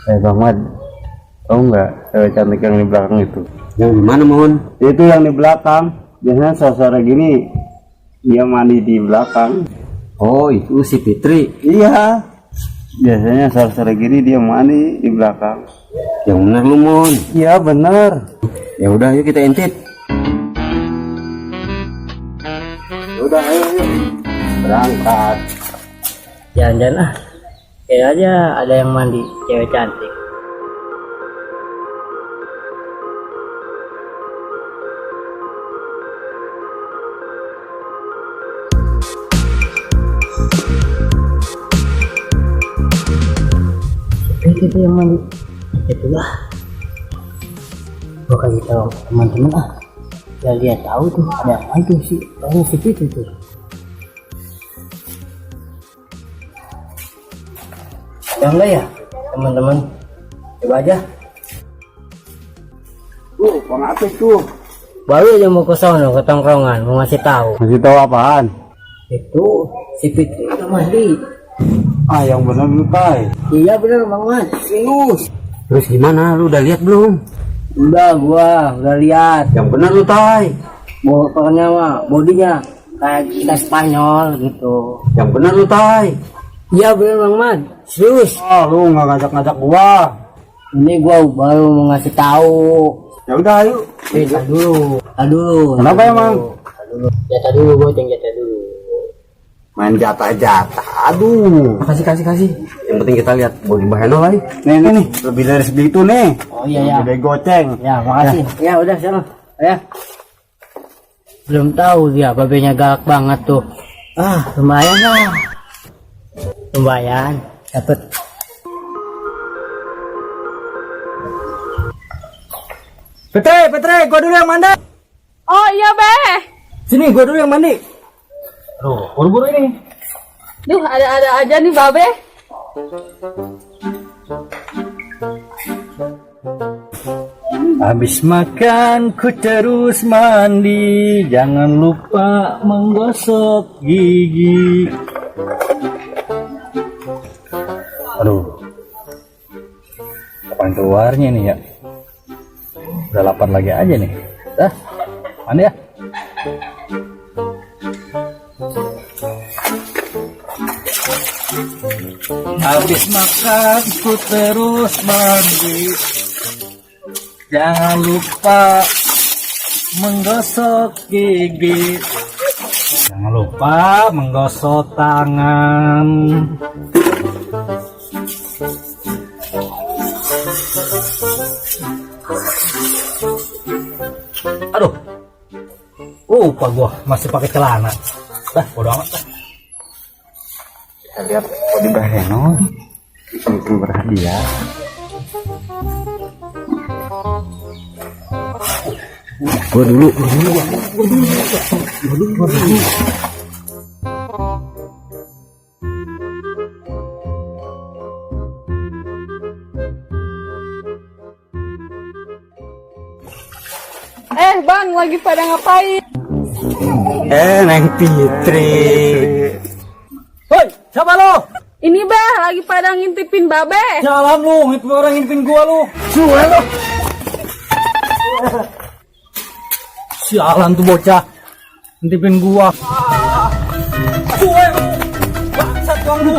Bang Mat, tahu nggak cewek cantik yang di belakang itu? Yang di mana, Mon? Itu yang di belakang. Biasanya sore gini dia mandi di belakang. Oh, itu si Fitri. Iya. Biasanya sore gini dia mandi di belakang. Yang benar lu, Mon. Iya bener. Ya udah, yuk kita intip. Udah ayo berangkat. Jangan-jangan kayak aja ada yang mandi cewek cantik. Itu yang mandi itulah gua kasih tahu teman-teman biar dia tahu tuh ada apa tuh sih dari situ tuh. Ya enggak ya teman-teman, coba aja. Bang Apis tuh. Baru aja mau ke sono ke tongkrongan mau ngasih tahu. Masih tahu apaan? Itu si Fitri udah mandi. Yang bener lu Tay. Iya bener Bang Mat, serius. Terus gimana? Lu udah lihat belum? Gua udah lihat. Yang benar lu, Tay. Pokoknya mah bodinya kayak kita Spanyol gitu. Yang benar lu, Tay. Iya bener Bang Mat, serius. Lu nggak ngajak-ngajak gua. Ini gua baru mau ngasih tahu. Ya udah ayo. Tar dulu. Kenapa emang? Jatah dulu boceng, jatah dulu. Main jatah-jatah. Aduh. Kasih. Yang penting kita lihat body baheno lah. Nih. Lebih dari segitu nih. Oh iya ya. Lebih goceng. Ya makasih. Ya udah sana. Ya. Belum tahu dia babenya galak banget tuh. Lumayan lah. Lumayan. Dapet. Petre, gua dulu yang mandi. Oh iya be. Sini, gua dulu yang mandi. Tuh, buru-buru ini. Duh ada aja nih babe. Habis makan ku terus mandi, jangan lupa menggosok gigi. Aduh, kapan keluarnya nih ya? Udah lapar lagi aja nih. Mandi ya. Habis makan ku terus mandi, jangan lupa menggosok gigi, jangan lupa menggosok tangan. Aduh, lupa gua masih pakai celana. Bodo amat dah. Kita lihat body baheno, itu berhadiah. Gua dulu. Bang lagi pada ngapain? Neng Fitri. Hoi, siapa lo? Ini be lagi pada ngintipin babe. Jalan lu, ngintipin orang ngintipin gua lu. Suwe lu. Sialan tuh bocah. Ngintipin gua. Suwe lu. Bangsat bang lu.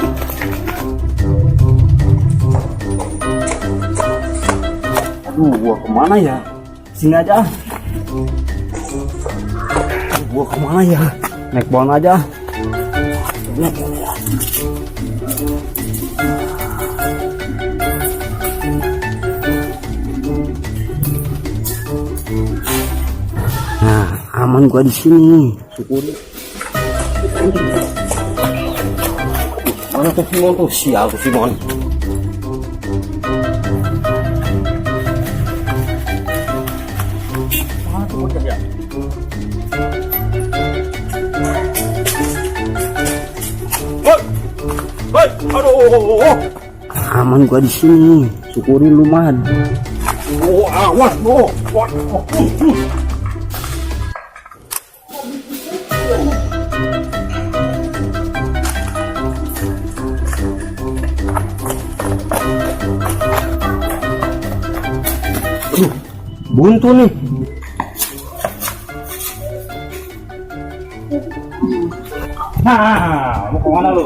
Aduh, gua kemana ya? Sini aja. Gua kemana ya? Naik pohon aja. Nah, aman gua di sini. Syukuri. Mana tuh Simon tuh? Sial tuh Simon. Mana tuh bocah ya? Hoi, aduh. Aman gua di sini. Syukuri lu, Man. Awas, Aduh, buntu nih. Nah, mau kemana lu?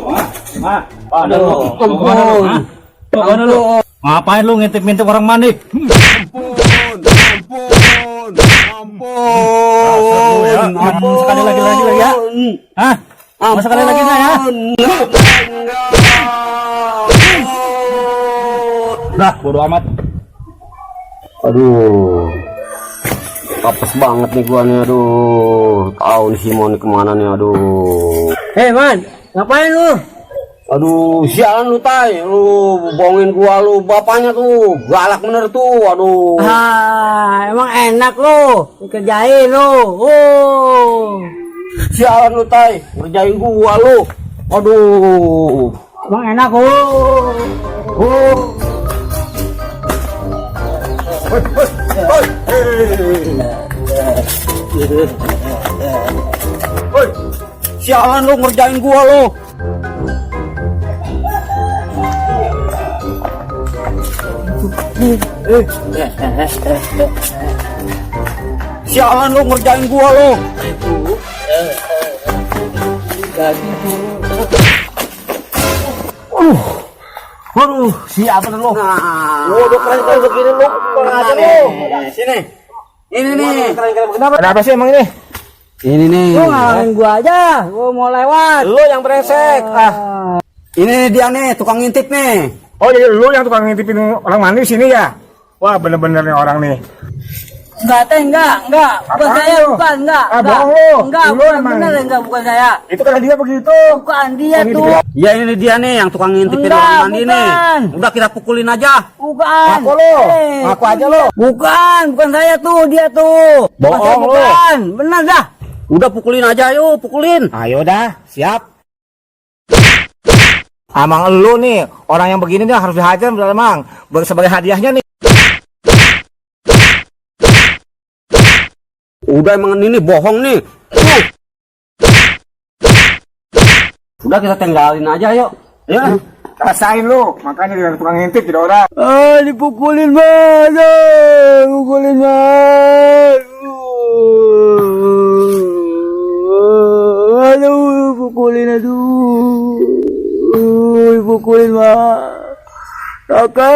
Hah? Aduh, Mau kemana lu? Hah? Mau kemana lu? Ngapain lu ngintip-ngintip orang mandi? Ampun. Sekali lagi ya. Hah? Mau sekali lagi nggak ya? Dah, bodo amat. Aduh, apes banget nih gua nih. Aduh, tahu nih si Mon kemana nih. Aduh, Hei man, ngapain lu? aduh, sialan lu tay, lu bohongin gua lu. Bapaknya tuh galak bener tuh. Aduh, Emang enak lu, kerjain lu. sialan lu tay, ngerjain gua lu. Aduh, Emang enak lu. Woi, sialan lu ngerjain gua lu. Sialan lu ngerjain gua lu. Waduh, siapa lu? Nah, Udah keren-keren begini lu. Kurang aja lu. sini. Ini nih. Ada apa sih emang ini? Ini nih. Lu ngalahin gua aja, gua mau lewat. Lu yang brengsek. Ini nih dia nih, tukang ngintip nih. Oh, jadi lu yang tukang ngintipin orang mandi di sini ya? Wah, bener-bener nih orang nih. Enggak, bukan Apaan saya, lu? bukan, enggak. Bohong lu. Enggak, Lu bukan emang. bener, enggak, bukan saya. Itu kan dia begitu. Bukan dia Oh, gitu tuh. ya? Ya ini nih dia nih yang tukang ngintipin Enggak, orang mandi nih. bukan. Udah kita pukulin aja. Bukan. Ngaku lu. Eh, Ngaku aja lu. bukan saya tuh, dia tuh. Bohong Bukan saya, lu. bukan. Bener dah. Udah pukulin aja, yuk pukulin. Ayo dah, siap. Amang lu nih, orang yang begini nih harus dihajar memang sebagai hadiahnya nih. Udah emang ini bohong nih. Udah kita tinggalin aja yuk. Ya. Rasain lu, makanya dia tukang ngintip tidak orang. Dipukulin banget. Pukulin banget. Aduh, pukulin aduh. Pukulin banget. Oke.